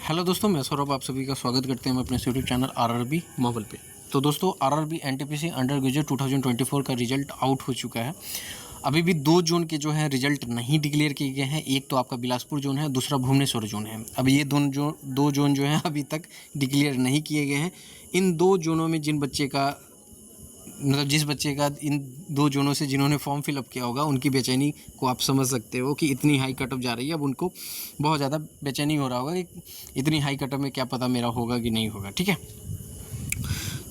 Hello दोस्तों, मैं सौरभ आप सभी का स्वागत करते हैं अपने यूट्यूब चैनल आरआरबी मावल पे। तो दोस्तों, आरआरबी एनटीपीसी अंडर ग्रेजुएट 2024 का रिजल्ट आउट हो चुका है। अभी भी दो जोन के जो है रिजल्ट नहीं डिक्लेयर किए गए हैं। एक तो आपका बिलासपुर जोन है, दूसरा भुवनेश्वर जोन है। अभी ये दो जोन जो है अभी तक डिक्लेयर नहीं किए गए हैं। इन दो जोनों में जिस बच्चे का इन दो जोनों से जिन्होंने फॉर्म फिलअप किया होगा, उनकी बेचैनी को आप समझ सकते हो कि इतनी हाई कटअप जा रही है। अब उनको बहुत ज़्यादा बेचैनी हो रहा होगा कि इतनी हाई कटअप में क्या पता मेरा होगा कि नहीं होगा। ठीक है,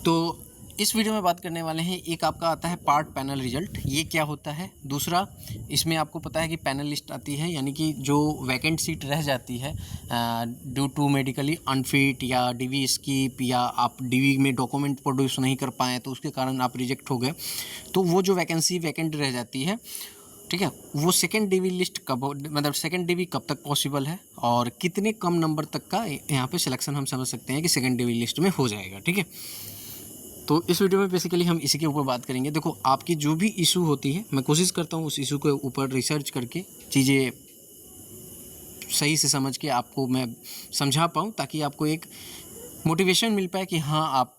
तो इस वीडियो में बात करने वाले हैं। एक आपका आता है पार्ट पैनल रिजल्ट, ये क्या होता है। दूसरा, इसमें आपको पता है कि पैनल लिस्ट आती है, यानी कि जो वैकेंट सीट रह जाती है ड्यू टू मेडिकली अनफिट या डीवी स्किप, या आप डीवी में डॉक्यूमेंट प्रोड्यूस नहीं कर पाए तो उसके कारण आप रिजेक्ट हो गए, तो वो जो वैकेंसी वैकेंट रह जाती है, ठीक है, वो सेकेंड डीवी लिस्ट कब, मतलब सेकेंड डीवी कब तक पॉसिबल है और कितने कम नंबर तक का यहाँ पे सिलेक्शन हम समझ सकते हैं कि सेकेंड डीवी लिस्ट में हो जाएगा। ठीक है, तो इस वीडियो में बेसिकली हम इसी के ऊपर बात करेंगे। देखो, आपकी जो भी इशू होती है, मैं कोशिश करता हूँ उस इशू के ऊपर रिसर्च करके चीज़ें सही से समझ के आपको मैं समझा पाऊँ, ताकि आपको एक मोटिवेशन मिल पाए कि हाँ, आप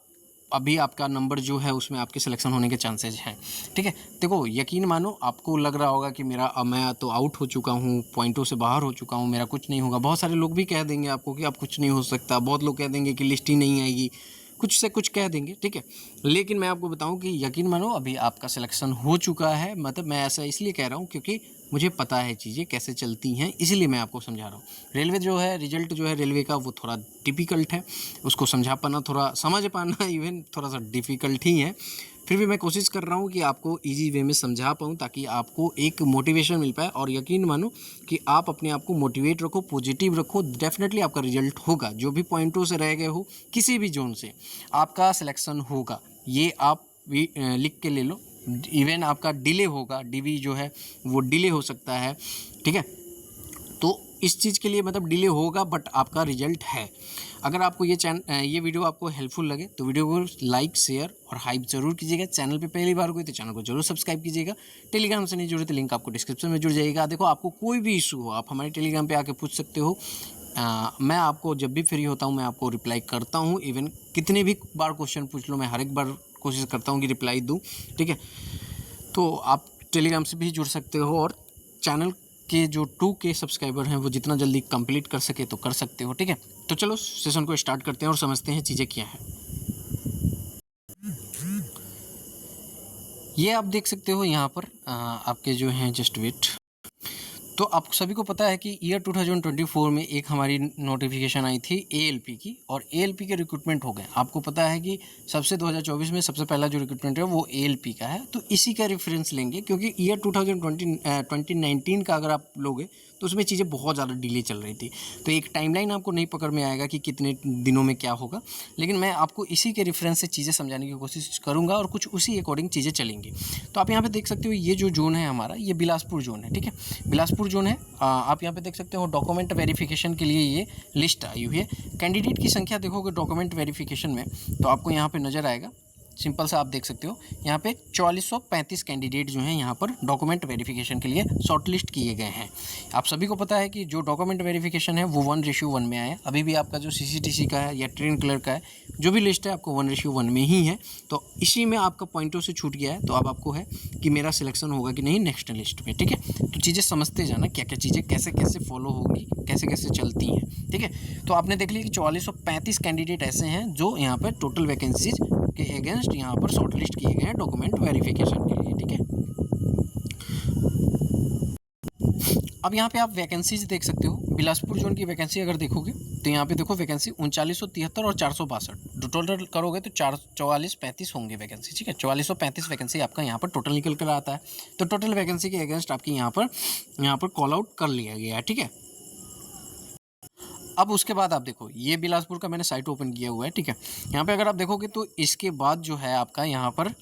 अभी आपका नंबर जो है उसमें आपके सिलेक्शन होने के चांसेस हैं। ठीक है, देखो, यकीन मानो आपको लग रहा होगा कि मैं तो आउट हो चुका हूँ, पॉइंटों से बाहर हो चुका हूँ, मेरा कुछ नहीं होगा। बहुत सारे लोग भी कह देंगे आपको कि आप कुछ नहीं हो सकता। बहुत लोग कह देंगे कि लिस्ट ही नहीं आएगी, कुछ से कुछ कह देंगे। ठीक है, लेकिन मैं आपको बताऊं कि यकीन मानो अभी आपका सिलेक्शन हो चुका है। मतलब मैं ऐसा इसलिए कह रहा हूं क्योंकि मुझे पता है चीज़ें कैसे चलती हैं, इसलिए मैं आपको समझा रहा हूँ। रेलवे जो है, रिजल्ट जो है रेलवे का, वो थोड़ा डिफ़िकल्ट है। उसको समझा पाना, थोड़ा समझ पाना इवन थोड़ा सा डिफ़िकल्ट ही है। फिर भी मैं कोशिश कर रहा हूँ कि आपको इजी वे में समझा पाऊँ, ताकि आपको एक मोटिवेशन मिल पाए। और यकीन मानो कि आप अपने आप को मोटिवेट रखो, पॉजिटिव रखो, डेफिनेटली आपका रिजल्ट होगा। जो भी पॉइंटों से रह गए हो किसी भी जोन से, आपका सिलेक्शन होगा। ये आप भी लिख के ले लो। इवन आपका डिले होगा, डीवी जो है वो डिले हो सकता है। ठीक है, तो इस चीज़ के लिए मतलब डिले होगा, बट आपका रिजल्ट है। अगर आपको ये वीडियो आपको हेल्पफुल लगे तो वीडियो को लाइक, शेयर और हाइप जरूर कीजिएगा। चैनल पे पहली बार कोई तो चैनल को जरूर सब्सक्राइब कीजिएगा। टेलीग्राम से नहीं जुड़े तो लिंक आपको डिस्क्रिप्शन में जुड़ जाएगा। देखो, आपको कोई भी इशू हो, आप हमारे टेलीग्राम पे आके पूछ सकते हो। मैं आपको जब भी फ्री होता हूँ मैं आपको रिप्लाई करता हूँ। इवन कितने भी बार क्वेश्चन पूछ लो, मैं हर एक बार कोशिश करता हूँ कि रिप्लाई दूँ। ठीक है, तो आप टेलीग्राम से भी जुड़ सकते हो, और चैनल के जो 2K सब्सक्राइबर हैं वो जितना जल्दी कंप्लीट कर सके तो कर सकते हो। ठीक है, तो चलो सेशन को स्टार्ट करते हैं और समझते हैं चीज़ें क्या हैं। ये आप देख सकते हो यहाँ पर आपके जो हैं, जस्ट वेट। तो आप सभी को पता है कि ईयर 2024 में एक हमारी नोटिफिकेशन आई थी एएलपी की, और एएलपी के रिक्रूटमेंट हो गए। आपको पता है कि 2024 में सबसे पहला जो रिक्रूटमेंट है वो एएलपी का है। तो इसी का रेफरेंस लेंगे, क्योंकि ईयर 2019 का अगर आप लोगे तो उसमें चीज़ें बहुत ज़्यादा डिले चल रही थी। तो एक टाइमलाइन आपको नहीं पकड़ में आएगा कि कितने दिनों में क्या होगा, लेकिन मैं आपको इसी के रेफरेंस से चीज़ें समझाने की कोशिश करूँगा, और कुछ उसी अकॉर्डिंग चीज़ें चलेंगी। तो आप यहाँ पे देख सकते हो, ये जो जोन है हमारा, ये बिलासपुर जोन है। ठीक है, बिलासपुर जोन है। आप यहाँ पे देख सकते हो डॉक्यूमेंट वेरिफिकेशन के लिए ये लिस्ट आई हुई है। कैंडिडेट की संख्या देखोगे डॉक्यूमेंट वेरिफिकेशन में, तो आपको यहाँ पे नज़र आएगा, सिंपल सा आप देख सकते हो यहाँ पे 4435 कैंडिडेट जो हैं यहाँ पर डॉक्यूमेंट वेरिफिकेशन के लिए शॉर्टलिस्ट किए गए हैं। आप सभी को पता है कि जो डॉक्यूमेंट वेरिफिकेशन है वो 1:1 में आया। अभी भी आपका जो सीसीटीसी का है या ट्रेन क्लर्क का है, जो भी लिस्ट है आपको 1:1 में ही है। तो इसी में आपका पॉइंटों से छूट गया है, तो अब आपको है कि मेरा सिलेक्शन होगा कि नहीं नेक्स्ट लिस्ट में। ठीक है, तो चीज़ें समझते जाना, क्या क्या चीज़ें कैसे कैसे फॉलो होगी, कैसे कैसे चलती हैं। ठीक है, तो आपने देख लिया कि 4435 कैंडिडेट ऐसे हैं जो यहाँ पर टोटल वैकेंसीज के अगेंस्ट यहाँ पर शॉर्टलिस्ट किए गए हैं डॉक्यूमेंट वेरिफिकेशन के लिए। ठीक है, अब यहाँ पे आप वैकेंसीज देख सकते हो। बिलासपुर जोन की वैकेंसी अगर देखोगे तो यहाँ पे देखो वैकेंसी 3973 और 462, टोटल करोगे तो 4435 होंगे वैकेंसी। ठीक है, 4435 वैकेंसी आपका यहाँ पर टोटल निकल कर आता है। तो टोटल वैकेंसी के अगेंस्ट आपकी यहाँ पर कॉल आउट कर लिया गया है। ठीक है, अब उसके बाद आप देखो, ये बिलासपुर का मैंने साइट ओपन किया हुआ है। ठीक है, यहाँ पे अगर आप देखोगे तो इसके बाद जो है आपका यहाँ पर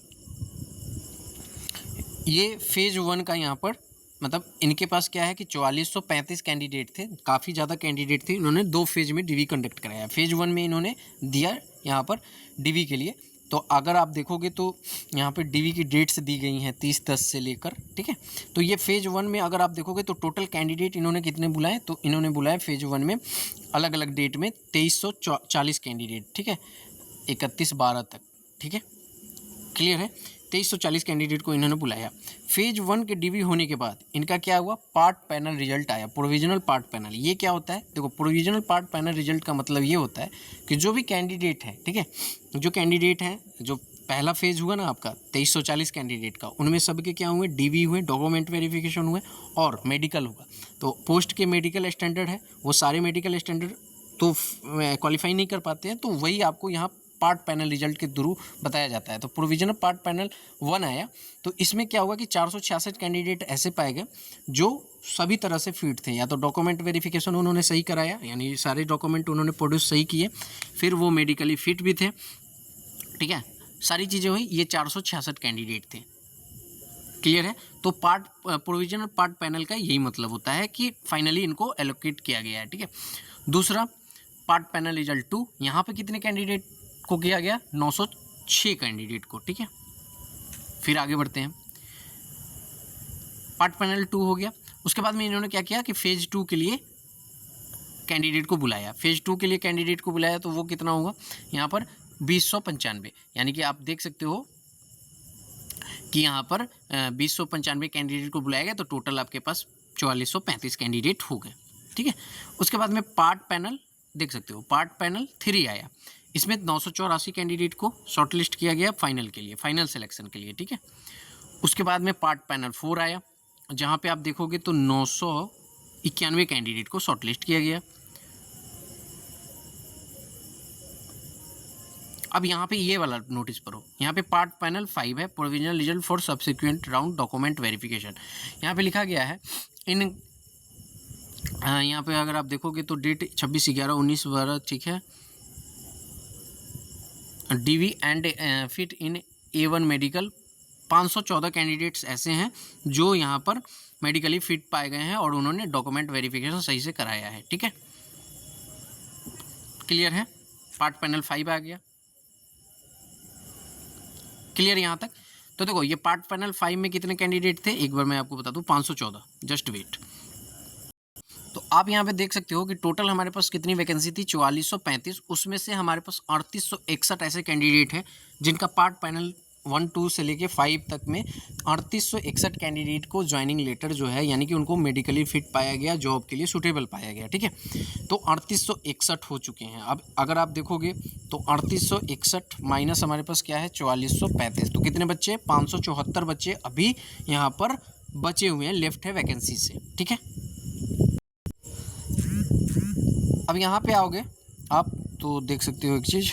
ये फेज़ 1 का यहाँ पर, मतलब इनके पास क्या है कि 4435 कैंडिडेट थे, काफ़ी ज़्यादा कैंडिडेट थे। इन्होंने 2 फेज़ में डीवी कंडक्ट कराया। फेज़ 1 में इन्होंने दिया यहाँ पर डीवी के लिए तो अगर आप देखोगे तो यहाँ पे डीवी की डेट्स दी गई हैं 30/10 से लेकर, ठीक है। तो ये फेज़ 1 में अगर आप देखोगे तो टोटल कैंडिडेट इन्होंने कितने बुलाए, तो इन्होंने बुलाए फेज़ 1 में अलग अलग डेट में 2340 कैंडिडेट, ठीक है, 31/12 तक, ठीक है, क्लियर है। 2340 कैंडिडेट को इन्होंने बुलाया। फेज 1 के डीवी होने के बाद इनका क्या हुआ, पार्ट पैनल रिजल्ट आया, प्रोविजनल पार्ट पैनल। ये क्या होता है, देखो प्रोविजनल पार्ट पैनल रिजल्ट का मतलब ये होता है कि जो भी कैंडिडेट है, ठीक है, जो कैंडिडेट हैं, जो पहला फेज हुआ ना आपका 2340 कैंडिडेट का, उनमें सबके क्या हुए, डीवी हुए, डॉक्यूमेंट वेरिफिकेशन हुए और मेडिकल होगा। तो पोस्ट के मेडिकल स्टैंडर्ड है, वो सारे मेडिकल स्टैंडर्ड तो क्वालिफाई नहीं कर पाते हैं, तो वही आपको यहाँ पार्ट पैनल रिजल्ट के थ्रू बताया जाता है। तो प्रोविजनल पार्ट पैनल 1 आया, तो इसमें क्या हुआ कि 466 कैंडिडेट ऐसे पाए गए जो सभी तरह से फिट थे। या तो डॉक्यूमेंट वेरिफिकेशन उन्होंने सही कराया, यानी सारे डॉक्यूमेंट उन्होंने प्रोड्यूस सही किए, फिर वो मेडिकली फिट भी थे, ठीक है, सारी चीज़ें हुई। ये 466 कैंडिडेट थे, क्लियर है। तो प्रोविजनल पार्ट पैनल का यही मतलब होता है कि फाइनली इनको एलोकेट किया गया है, ठीक है। दूसरा पार्ट पैनल रिजल्ट 2, यहाँ पे कितने कैंडिडेट को किया गया, 906 कैंडिडेट को, ठीक है। फिर आगे बढ़ते हैं, पार्ट पैनल 2 हो गया। उसके बाद में इन्होंने क्या किया कि फेज 2 के लिए कैंडिडेट को बुलाया। फेज 2 के लिए कैंडिडेट को बुलाया तो वो कितना होगा, यहाँ पर 2095, यानी कि आप देख सकते हो कि यहाँ पर 2095 कैंडिडेट को बुलाया गया, तो टोटल आपके पास 4435 कैंडिडेट हो गए, ठीक है। उसके बाद में पार्ट पैनल देख सकते हो, पार्ट पैनल 3 आया, इसमें 984 कैंडिडेट को शॉर्टलिस्ट किया गया फाइनल के लिए, फाइनल सिलेक्शन के लिए, ठीक है। उसके बाद में पार्ट पैनल 4 आया, जहाँ पे आप देखोगे तो 991 कैंडिडेट को शॉर्टलिस्ट किया गया। अब यहाँ पे ये वाला नोटिस करो, यहाँ पे पार्ट पैनल 5 है, provisional result for subsequent round document verification. यहाँ पे लिखा गया है यहाँ पे अगर आप देखोगे तो डेट 26/11/19/12, ठीक है। DV and fit in A1 medical 514 candidates ऐसे हैं जो यहाँ पर मेडिकली फिट पाए गए हैं और उन्होंने डॉक्यूमेंट वेरिफिकेशन सही से कराया है, ठीक है, क्लियर है। पार्ट पैनल 5 आ गया, क्लियर यहाँ तक। तो देखो ये पार्ट पैनल 5 में कितने कैंडिडेट थे, एक बार मैं आपको बता दूँ, 514, जस्ट वेट। तो आप यहाँ पे देख सकते हो कि टोटल हमारे पास कितनी वैकेंसी थी, 4435, उसमें से हमारे पास 3861 ऐसे कैंडिडेट हैं जिनका पार्ट पैनल 1, 2 से लेके 5 तक में 3861 कैंडिडेट को ज्वाइनिंग लेटर जो है, यानी कि उनको मेडिकली फिट पाया गया, जॉब के लिए सूटेबल पाया गया, ठीक है। तो 3861 हो चुके हैं। अब अगर आप देखोगे तो 3861 माइनस हमारे पास क्या है, 4435, तो कितने बच्चे, 574 बच्चे अभी यहाँ पर बचे हुए हैं, लेफ्ट है वैकेंसी से, ठीक है। अब यहाँ पे आओगे आप तो देख सकते हो एक चीज़,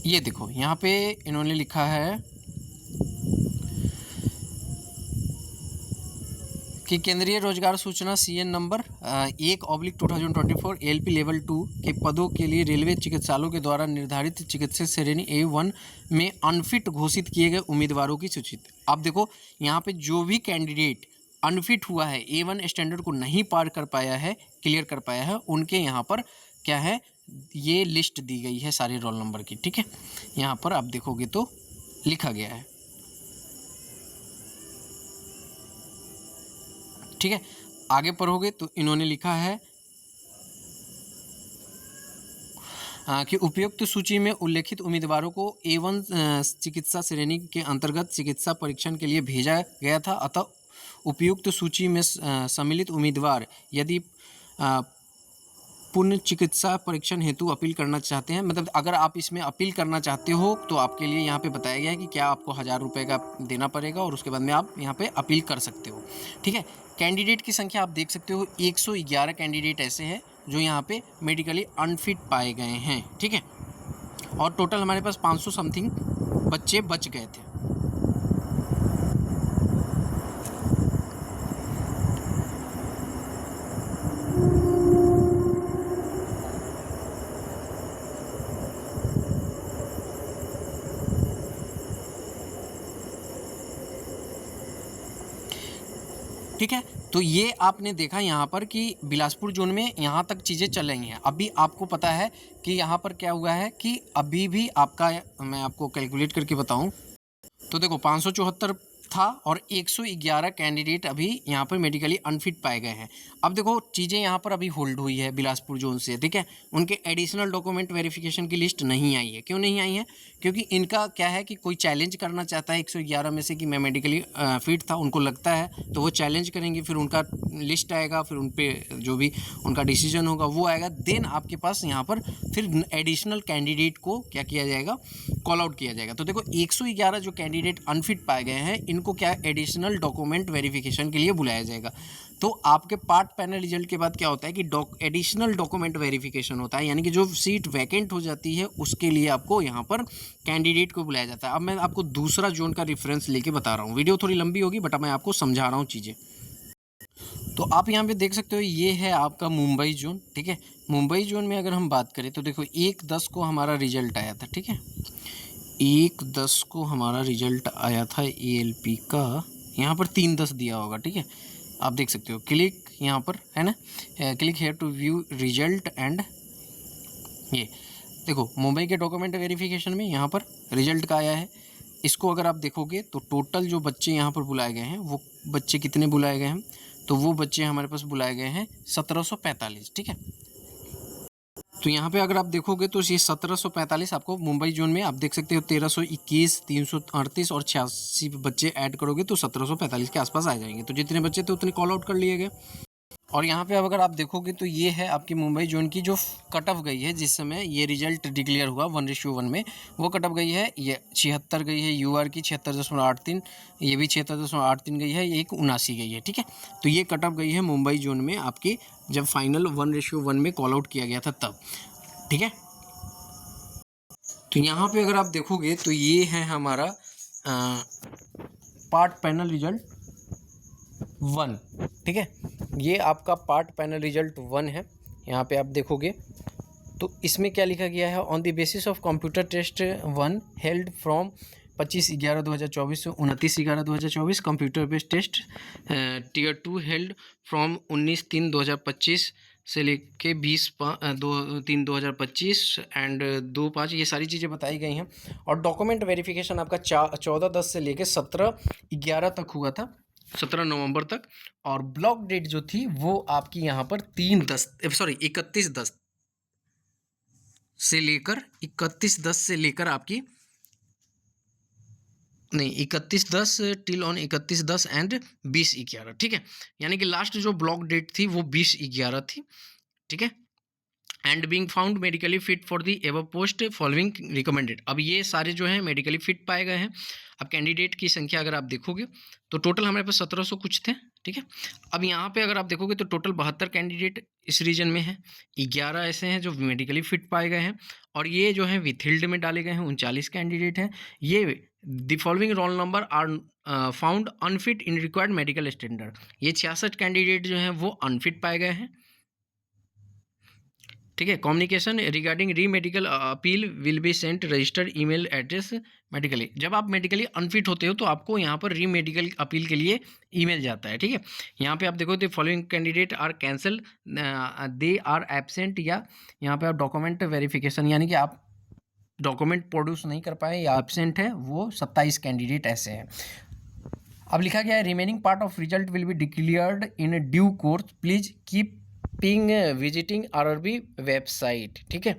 ये देखो यहाँ पे इन्होंने लिखा है कि केंद्रीय रोजगार सूचना CN नंबर 1/2024 LP लेवल 2 के पदों के लिए रेलवे चिकित्सालयों के द्वारा निर्धारित चिकित्सक श्रेणी A1 में अनफिट घोषित किए गए उम्मीदवारों की सूची। आप देखो यहाँ पे जो भी कैंडिडेट अनफिट हुआ है, A1 स्टैंडर्ड को नहीं पार कर पाया है, क्लियर कर पाया है, उनके यहाँ पर क्या है, ये लिस्ट दी गई है सारे रोल नंबर की, ठीक है। यहाँ पर आप देखोगे तो लिखा गया है, ठीक है। आगे पढ़ोगे तो इन्होंने लिखा है कि उपयुक्त सूची में उल्लेखित उम्मीदवारों को A1 चिकित्सा श्रेणी के अंतर्गत चिकित्सा परीक्षण के लिए भेजा गया था, अतः उपयुक्त सूची में सम्मिलित उम्मीदवार यदि पुनः चिकित्सा परीक्षण हेतु अपील करना चाहते हैं, मतलब अगर आप इसमें अपील करना चाहते हो तो आपके लिए यहाँ पे बताया गया है कि क्या आपको 1000 रुपये का देना पड़ेगा और उसके बाद में आप यहाँ पे अपील कर सकते हो, ठीक है। कैंडिडेट की संख्या आप देख सकते हो, 111 कैंडिडेट ऐसे हैं जो यहाँ पे मेडिकली अनफिट पाए गए हैं, ठीक है। और टोटल हमारे पास 500 समथिंग बच्चे बच गए थे। ठीक है। तो ये आपने देखा यहाँ पर कि बिलासपुर जोन में यहाँ तक चीज़ें चल रही हैं। अभी आपको पता है कि यहाँ पर क्या हुआ है कि अभी भी आपका, मैं आपको कैलकुलेट करके बताऊँ तो देखो 574 था और 111 कैंडिडेट अभी यहाँ पर मेडिकली अनफिट पाए गए हैं। अब देखो चीज़ें यहाँ पर अभी होल्ड हुई है बिलासपुर जोन से, ठीक है। उनके एडिशनल डॉक्यूमेंट वेरिफिकेशन की लिस्ट नहीं आई है। क्यों नहीं आई है? क्योंकि इनका क्या है कि कोई चैलेंज करना चाहता है 111 में से कि मैं मेडिकली फिट था, उनको लगता है तो वो चैलेंज करेंगे, फिर उनका लिस्ट आएगा, फिर उन पर जो भी उनका डिसीजन होगा वो आएगा, देन आपके पास यहाँ पर फिर एडिशनल कैंडिडेट को क्या किया जाएगा, कॉल आउट किया जाएगा। तो देखो 111 जो कैंडिडेट अनफिट पाए गए हैं इनको क्या एडिशनल डॉक्यूमेंट वेरिफिकेशन के लिए बुलाया जाएगा। तो आपके पार्ट पैनल रिजल्ट के बाद क्या होता है कि एडिशनल डॉक्यूमेंट वेरिफिकेशन होता है, यानी कि जो सीट वैकेंट हो जाती है उसके लिए आपको यहाँ पर कैंडिडेट को बुलाया जाता है। अब मैं आपको दूसरा जोन का रेफरेंस लेके बता रहा हूँ, वीडियो थोड़ी लंबी होगी बट मैं आपको समझा रहा हूँ चीज़ें। तो आप यहाँ पे देख सकते हो ये है आपका मुंबई जोन, ठीक है। मुंबई जोन में अगर हम बात करें तो देखो 1/10 को हमारा रिजल्ट आया था, ठीक है। 1/10 को हमारा रिजल्ट आया था ALP का, यहाँ पर 3/10 दिया होगा, ठीक है। आप देख सकते हो, क्लिक यहाँ पर है ना, click here to view result and ये देखो मुंबई के डॉक्यूमेंट वेरिफिकेशन में यहाँ पर रिजल्ट का आया है। इसको अगर आप देखोगे तो टोटल जो बच्चे यहाँ पर बुलाए गए हैं वो बच्चे कितने बुलाए गए हैं, तो वो बच्चे हमारे पास बुलाए गए हैं 1745, ठीक है। तो यहाँ पे अगर आप देखोगे तो ये 1745 आपको मुंबई जोन में आप देख सकते हो 1321, 338 और 86 बच्चे ऐड करोगे तो 1745 के आसपास आ जाएंगे। तो जितने बच्चे थे उतने कॉल आउट कर लिए गए। और यहाँ पे अब अगर आप देखोगे तो ये है आपकी मुंबई जोन की जो कट ऑफ गई है, जिस समय ये रिजल्ट डिक्लेयर हुआ 1:1 में, वो कट ऑफ गई है ये 76 गई है, UR की 76.83, ये भी 76.83 गई है, ये एक 79 गई है, ठीक है। तो ये कट ऑफ गई है मुंबई जोन में आपकी, जब फाइनल 1:1 में कॉल आउट किया गया था तब, ठीक है। तो यहाँ पे अगर आप देखोगे तो ये है हमारा पार्ट पैनल रिजल्ट 1, ठीक है। ये आपका पार्ट पैनल रिजल्ट 1 है। यहाँ पे आप देखोगे तो इसमें क्या लिखा गया है, on the basis of computer test 1 held from 25/11/2024 से 29/11/2024, computer based test tier 2 held from 19/3/2025 से लेके 20/3/2025 एंड 2/5, ये सारी चीज़ें बताई गई हैं। और डॉक्यूमेंट वेरिफिकेशन आपका 14/10 से लेके 17/11 तक हुआ था, 17 नवंबर तक। और ब्लॉक डेट जो थी वो आपकी यहाँ पर 31/10 से लेकर 31/10 से लेकर आपकी नहीं 31/10 टिल ऑन 31/10 एंड 20/11, ठीक है। यानी कि लास्ट जो ब्लॉक डेट थी वो 20/11 थी, ठीक है। And being found medically fit for the ever post following recommended. अब ये सारे जो हैं मेडिकली फिट पाए गए हैं। अब कैंडिडेट की संख्या अगर आप देखोगे तो टोटल हमारे पास 1700 कुछ थे, ठीक है। अब यहाँ पे अगर आप देखोगे तो टोटल 72 कैंडिडेट इस रीजन में हैं, 11 ऐसे हैं जो मेडिकली फिट पाए गए हैं, और ये जो है विथहिल्ड में डाले गए हैं 39 कैंडिडेट हैं। ये the following roll number are found unfit in required medical standard, ये 66 कैंडिडेट जो हैं वो अनफिट पाए गए हैं, ठीक है। कम्युनिकेशन रिगार्डिंग री medical appeal will be sent registered email address medically. जब आप मेडिकली अनफिट होते हो तो आपको यहाँ पर री मेडिकल अपील के लिए ईमेल जाता है, ठीक है। यहाँ पे आप देखो तो following candidate are cancel, they are absent, या यहाँ पे आप डॉक्यूमेंट वेरिफिकेशन यानी कि आप डॉक्यूमेंट प्रोड्यूस नहीं कर पाए या एब्सेंट है, वो 27 कैंडिडेट ऐसे हैं। अब लिखा गया है remaining part of result will be declared in due course, please keep visiting RRB website, ठीक है।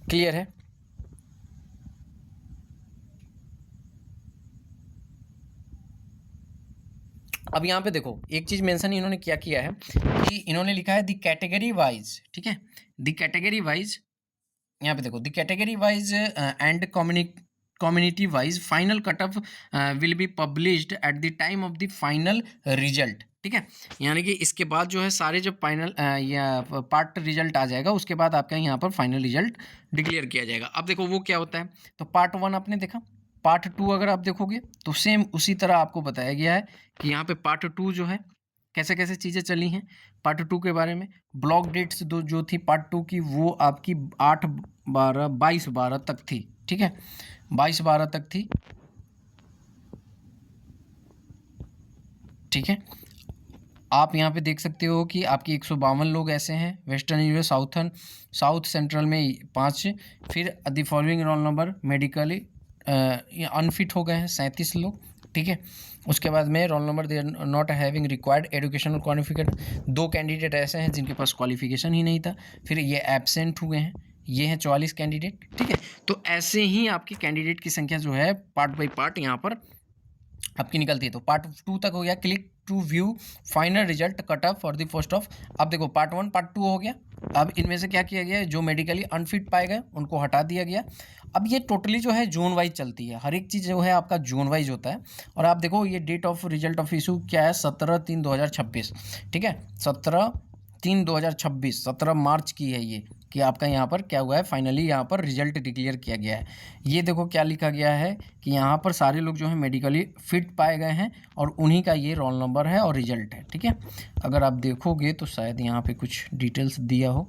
क्लियर है। अब यहाँ पे देखो एक चीज मेंशन इन्होंने क्या किया है कि इन्होंने लिखा है द कैटेगरी वाइज, ठीक है। द कैटेगरी वाइज, यहाँ पे देखो the category wise and community wise final cut off will be published at the time of the final result, ठीक है। यानी कि इसके बाद जो है सारे जब फाइनल या पार्ट रिजल्ट आ जाएगा उसके बाद आपका यहाँ पर फाइनल रिजल्ट डिक्लेयर किया जाएगा। अब देखो वो क्या होता है, तो पार्ट 1 आपने देखा, पार्ट 2 अगर आप देखोगे तो सेम उसी तरह आपको बताया गया है कि यहाँ पे पार्ट 2 जो है कैसे कैसे चीज़ें चली हैं। पार्ट 2 के बारे में ब्लॉक डेट्स दो जो थी पार्ट 2 की वो आपकी 22/12 तक थी, ठीक है, 22/12 तक थी, ठीक है। आप यहाँ पे देख सकते हो कि आपके 152 लोग ऐसे हैं वेस्टर्न यूएस साउथ सेंट्रल में 5, फिर the following roll number medically unfit हो गए हैं 37 लोग, ठीक है। उसके बाद में roll number they are not having required educational qualification, 2 candidate ऐसे हैं जिनके पास क्वालिफिकेशन ही नहीं था, फिर ये एब्सेंट हुए हैं, ये हैं 44 कैंडिडेट, ठीक है। तो ऐसे ही आपकी कैंडिडेट की संख्या जो है पार्ट बाई पार्ट यहाँ पर आपकी निकलती है। तो पार्ट 2 तक हो गया, click to view final result cut off for the first off. अब देखो पार्ट 1 पार्ट 2 हो गया। अब इनमें से क्या किया गया है, जो मेडिकली अनफिट पाए गए उनको हटा दिया गया। अब ये टोटली जो है जोन वाइज चलती है, हर एक चीज़ जो है आपका जोन वाइज होता है। और आप देखो ये date of result of issue क्या है, 17/3/2026, ठीक है। 17/3/2026, 17 मार्च की है ये, कि आपका यहाँ पर क्या हुआ है, फाइनली यहाँ पर रिजल्ट डिक्लेयर किया गया है। ये देखो क्या लिखा गया है कि यहाँ पर सारे लोग जो है मेडिकली फिट पाए गए हैं और उन्हीं का ये रोल नंबर है और रिजल्ट है, ठीक है। अगर आप देखोगे तो शायद यहाँ पे कुछ डिटेल्स दिया हो।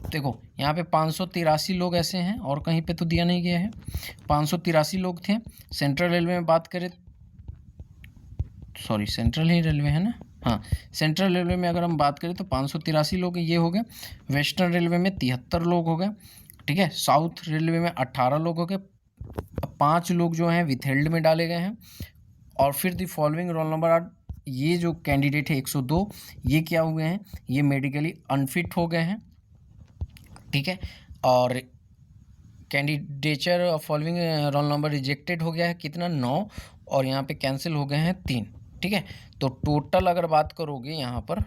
देखो यहाँ पे 583 लोग ऐसे हैं, और कहीं पे तो दिया नहीं गया है। 583 लोग थे। सेंट्रल रेलवे में बात करें, सॉरी सेंट्रल ही रेलवे है ना, हाँ सेंट्रल रेलवे में अगर हम बात करें तो 583 लोग ये हो गए। वेस्टर्न रेलवे में 73 लोग हो गए, ठीक है। साउथ रेलवे में 18 लोग हो गए, 5 लोग जो हैं विथहेल्ड में डाले गए हैं। और फिर the following roll number are, ये जो कैंडिडेट है 102, ये क्या हुए हैं, ये मेडिकली अनफिट हो गए हैं, ठीक है। और candidature following roll number rejected हो गया है कितना, 9, और यहाँ पे कैंसिल हो गए हैं 3, ठीक है। तो टोटल अगर बात करोगे यहाँ पर,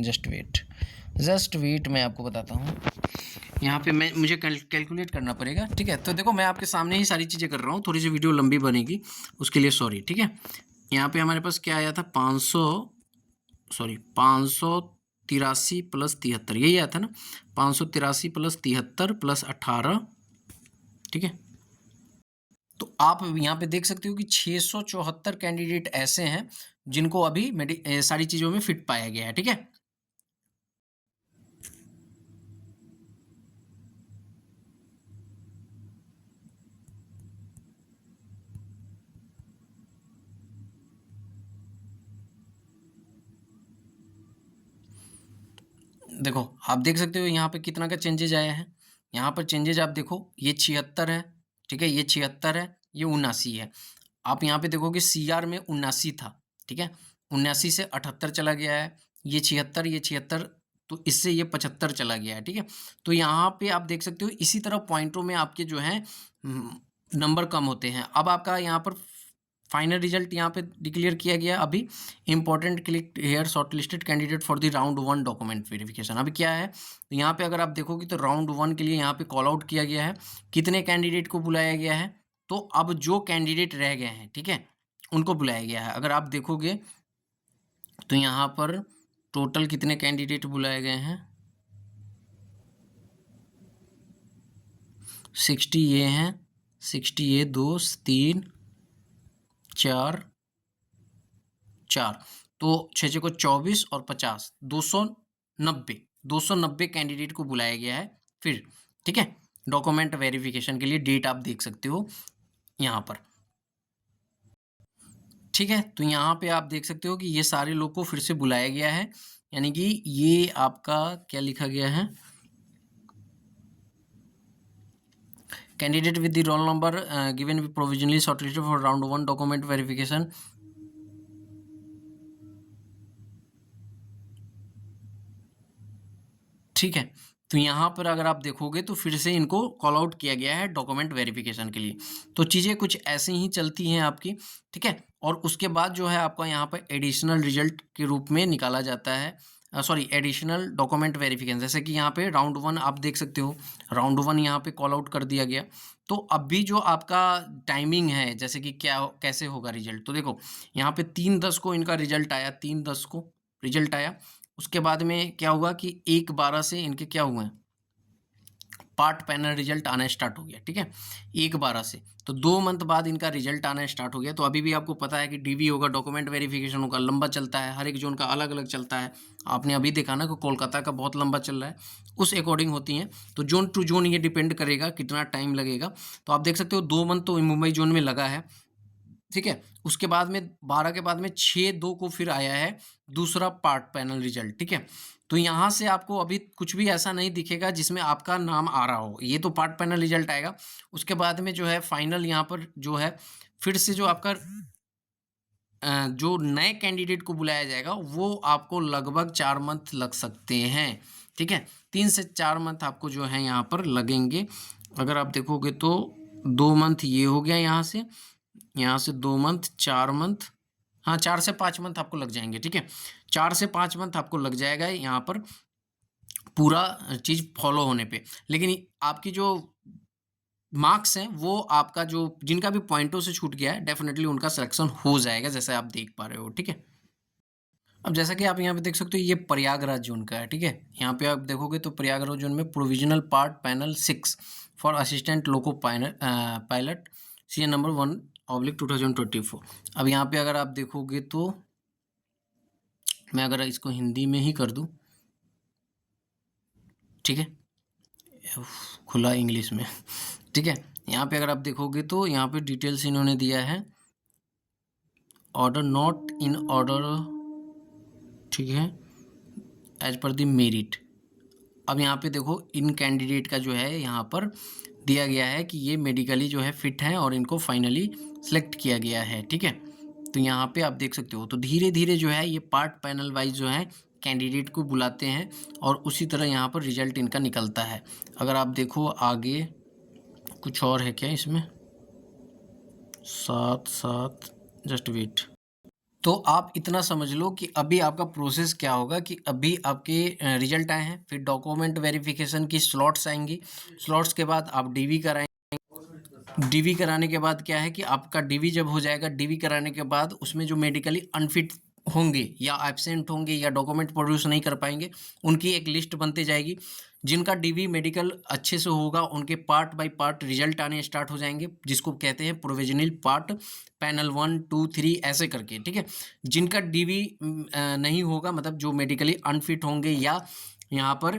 जस्ट वेट मैं आपको बताता हूँ। यहाँ पे मुझे कैलकुलेट करना पड़ेगा, ठीक है। तो देखो मैं आपके सामने ही सारी चीज़ें कर रहा हूँ, थोड़ी सी वीडियो लंबी बनेगी उसके लिए सॉरी, ठीक है। यहाँ पे हमारे पास क्या आया था, 583 + 73, यही आया था ना, 583 + 73 + 18, ठीक है। तो आप यहाँ पे देख सकते हो कि 674 कैंडिडेट ऐसे हैं जिनको अभी सारी चीज़ों में फिट पाया गया है, ठीक है। देखो आप देख सकते हो यहाँ पे कितना का चेंजेज आया है। यहाँ पर चेंजेज आप देखो, ये 76 है, ठीक है, ये 76 है, ये 79 है। आप यहाँ पे देखोगे CR में 79 था, ठीक है, 79 से 78 चला गया है, ये 76, ये 76, तो इससे ये 75 चला गया है, ठीक है। तो यहाँ पे आप देख सकते हो इसी तरह पॉइंटों में आपके जो है नंबर कम होते हैं। अब आपका यहाँ पर फाइनल रिजल्ट यहाँ पे डिक्लेयर किया गया अभी, important click here short listed candidate for the round 1 document verification. अभी क्या है, तो यहाँ पे अगर आप देखोगे तो राउंड 1 के लिए यहाँ पे कॉल आउट किया गया है, कितने कैंडिडेट को बुलाया गया है, तो अब जो कैंडिडेट रह गए हैं, ठीक है, उनको बुलाया गया है। अगर आप देखोगे तो यहाँ पर टोटल कितने कैंडिडेट बुलाए गए हैं, 60 ये हैं, 60 ये, 2 3 4 4, तो 6 को 24 और 50, 290 कैंडिडेट को बुलाया गया है फिर, ठीक है, डॉक्यूमेंट वेरिफिकेशन के लिए। डेट आप देख सकते हो यहाँ पर, ठीक है। तो यहाँ पे आप देख सकते हो कि ये सारे लोग को फिर से बुलाया गया है, यानी कि ये आपका क्या लिखा गया है, candidate with the roll number given provisionally shortlisted for round 1 document verification, ठीक है। तो यहाँ पर अगर आप देखोगे तो फिर से इनको कॉल आउट किया गया है डॉक्यूमेंट वेरिफिकेशन के लिए। तो चीज़ें कुछ ऐसे ही चलती हैं आपकी, ठीक है। और उसके बाद जो है आपका यहाँ पर एडिशनल रिजल्ट के रूप में निकाला जाता है, सॉरी एडिशनल डॉक्यूमेंट वेरिफिकेशन। जैसे कि यहाँ पे राउंड 1 आप देख सकते हो, राउंड 1 यहाँ पे कॉल आउट कर दिया गया। तो अभी जो आपका टाइमिंग है, जैसे कि क्या कैसे होगा रिजल्ट, तो देखो यहाँ पे 3/10 को इनका रिजल्ट आया, 3/10 को रिजल्ट आया। उसके बाद में क्या हुआ कि 1/12 से इनके क्या हुए, पार्ट पैनल रिजल्ट आना स्टार्ट हो गया, ठीक है, 1/12 से। तो 2 मंथ बाद इनका रिजल्ट आना स्टार्ट हो गया। तो अभी भी आपको पता है कि DV होगा, डॉक्यूमेंट वेरिफिकेशन होगा, लंबा चलता है, हर एक जोन का अलग अलग चलता है। आपने अभी देखा ना कि कोलकाता का बहुत लंबा चल रहा है, उस अकॉर्डिंग होती हैं। तो जोन टू जोन ये डिपेंड करेगा कितना टाइम लगेगा। तो आप देख सकते हो 2 मंथ तो मुंबई जोन में लगा है, ठीक है। उसके बाद में 12 के बाद में 6/2 को फिर आया है दूसरा पार्ट पैनल रिजल्ट, ठीक है। तो यहाँ से आपको अभी कुछ भी ऐसा नहीं दिखेगा जिसमें आपका नाम आ रहा हो, ये तो पार्ट पैनल रिजल्ट आएगा। उसके बाद में जो है फाइनल यहाँ पर जो है फिर से जो आपका जो नए कैंडिडेट को बुलाया जाएगा वो आपको लगभग 4 मंथ लग सकते हैं, ठीक है। 3 से 4 मंथ आपको जो है यहाँ पर लगेंगे। अगर आप देखोगे तो 2 मंथ ये हो गया यहाँ से 2 मंथ, 4 मंथ, हाँ 4 से 5 मंथ आपको लग जाएंगे, ठीक है। 4 से 5 मंथ आपको लग जाएगा यहाँ पर पूरा चीज़ फॉलो होने पे। लेकिन आपकी जो मार्क्स हैं वो आपका जो जिनका भी पॉइंटों से छूट गया है डेफिनेटली उनका सिलेक्शन हो जाएगा, जैसे आप देख पा रहे हो, ठीक है। अब जैसा कि आप यहाँ पे देख सकते हो ये प्रयागराज जोन का है, ठीक है। यहाँ पे आप देखोगे तो प्रयागराज जोन में provisional part panel 6 for assistant loco pilot CN number 1/2024। अब यहाँ पे अगर आप देखोगे तो मैं अगर इसको हिंदी में ही कर दूँ, ठीक है, खुला इंग्लिश में, ठीक है। यहाँ पे अगर आप देखोगे तो यहाँ पे डिटेल्स इन्होंने दिया है, ऑर्डर नॉट इन ऑर्डर, ठीक है, एज पर द मेरिट। अब यहाँ पे देखो इन कैंडिडेट का जो है यहाँ पर दिया गया है कि ये मेडिकली जो है फिट हैं और इनको फाइनली सेलेक्ट किया गया है, ठीक है। तो यहाँ पे आप देख सकते हो, तो धीरे धीरे जो है ये पार्ट पैनल वाइज जो है कैंडिडेट को बुलाते हैं और उसी तरह यहाँ पर रिजल्ट इनका निकलता है। अगर आप देखो आगे कुछ और है क्या इसमें, 7 जस्ट वेट। तो आप इतना समझ लो कि अभी आपका प्रोसेस क्या होगा कि अभी आपके रिजल्ट आए हैं, फिर डॉक्यूमेंट वेरिफिकेशन की स्लॉट्स आएंगी, स्लॉट्स के बाद आप डीवी कराएंगे, डीवी कराने के बाद क्या है कि आपका डीवी जब हो जाएगा, डीवी कराने के बाद उसमें जो मेडिकली अनफिट होंगे या एब्सेंट होंगे या डॉक्यूमेंट प्रोड्यूस नहीं कर पाएंगे उनकी एक लिस्ट बनती जाएगी। जिनका डीवी मेडिकल अच्छे से होगा उनके पार्ट बाय पार्ट रिजल्ट आने स्टार्ट हो जाएंगे, जिसको कहते हैं प्रोविजनल पार्ट पैनल 1, 2, 3 ऐसे करके, ठीक है। जिनका डीवी नहीं होगा, मतलब जो मेडिकली अनफिट होंगे या यहाँ पर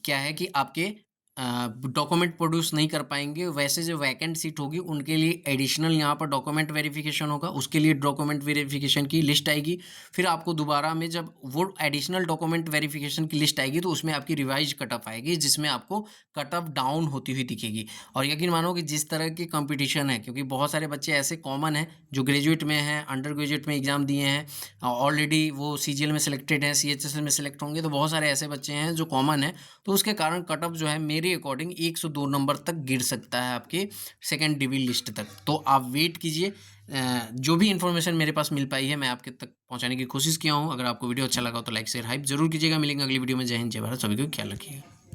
क्या है कि आपके डॉक्यूमेंट प्रोड्यूस नहीं कर पाएंगे, वैसे जो वैकेंट सीट होगी उनके लिए एडिशनल यहाँ पर डॉक्यूमेंट वेरिफिकेशन होगा, उसके लिए डॉक्यूमेंट वेरिफिकेशन की लिस्ट आएगी। फिर आपको दोबारा में जब वो एडिशनल डॉक्यूमेंट वेरिफिकेशन की लिस्ट आएगी तो उसमें आपकी रिवाइज कट ऑफ आएगी, जिसमें आपको कट ऑफ डाउन होती हुई दिखेगी। और यकीन मानो कि जिस तरह की कंपटीशन है, क्योंकि बहुत सारे बच्चे ऐसे कॉमन हैं जो ग्रेजुएट में हैं, अंडर ग्रेजुएट में एग्जाम दिए हैं, ऑलरेडी वो CGL में सिलेक्टेड हैं, CHSL में सिलेक्ट होंगे, तो बहुत सारे ऐसे बच्चे हैं जो कॉमन है। तो उसके कारण कट ऑफ जो है मेरे अकॉर्डिंग 102 नंबर तक गिर सकता है आपके सेकंड डीवी लिस्ट तक। तो आप वेट कीजिए, जो भी इन्फॉर्मेशन मेरे पास मिल पाई है मैं आपके तक पहुंचाने की कोशिश किया हूं। अगर आपको वीडियो अच्छा लगा हो तो लाइक शेयर हाइप जरूर कीजिएगा। मिलेंगे अगली वीडियो में। जय हिंद, जय भारत, सभी को ख्याल रखिएगा।